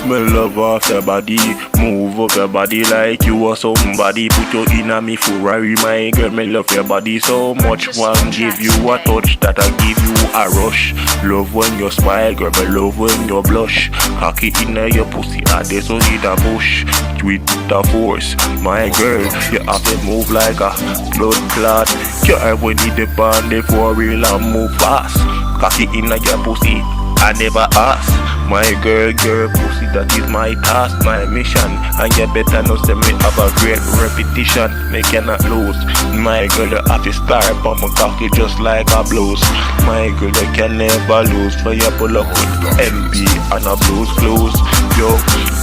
Me love off your body, move up your body like you are somebody. Put you in a me Ferrari, my girl. Me love your body so much. One give you a touch that I give you a rush. Love when you smile, girl. Me love when you blush. Cocky in your pussy, I dey so in a bush. With the force, my girl. You have to move like a blood clot. You when need the band for real and move fast. Cocky in your pussy, I never ask. My girl, pussy, that is my task, my mission. And you better know say me have a great repetition. Me cannot lose. My girl, you have to start but my cocky just like a blues. My girl, you can never lose. For you pull up with MB and a blues clues. Yo,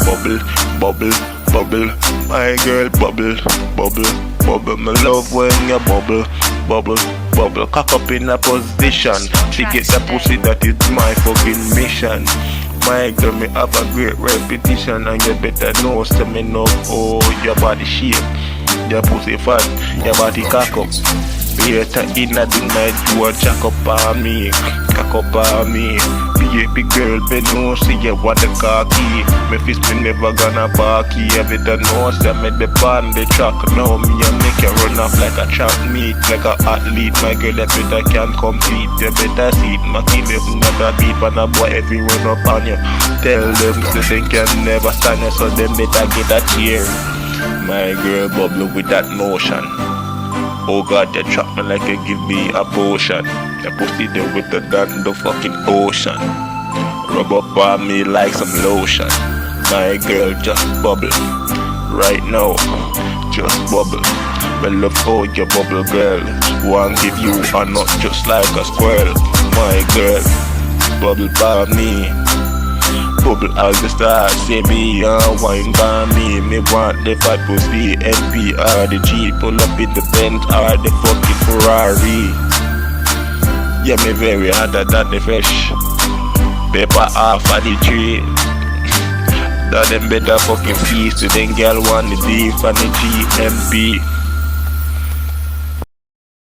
bubble, bubble, bubble. My girl, bubble, bubble, bubble. Me love when you bubble, bubble, bubble. Cock up in a position to get the pussy, that is my fucking mission. My girl, me have a great repetition. And you better know, say me know, oh, your body shape, your pussy fat, your body cock up. Later in the night, you a jack up on me, cock up on me. Baby girl, be know, see you want the cocky. Me fist me never gonna barky. You better know, say me the band, the track. Now me a make you run off like a track meet, like a athlete. My girl, you better can compete. You better see it, my kill if not a beat. But a boy, every run up on you. Tell them, say they can never stand you, so them better get a cheer. My girl, bubble with that motion. Oh God, you trap me like you give me a potion. You pussy there with the than the fucking ocean. Rub up on me like some lotion. My girl, just bubble. Right now, just bubble. Me love how you bubble, girl. Want give you a nut just like a squirrel. My girl, bubble by me. Bubble all the stars, say me and wine by me. Me want the fat pussy, NPR, the G. Pull up in the Benz or the fucking Ferrari. Yeah, me very harder than the fresh. Paper off of the tree. That them better fucking feast. To them girl want the beef and the GMP.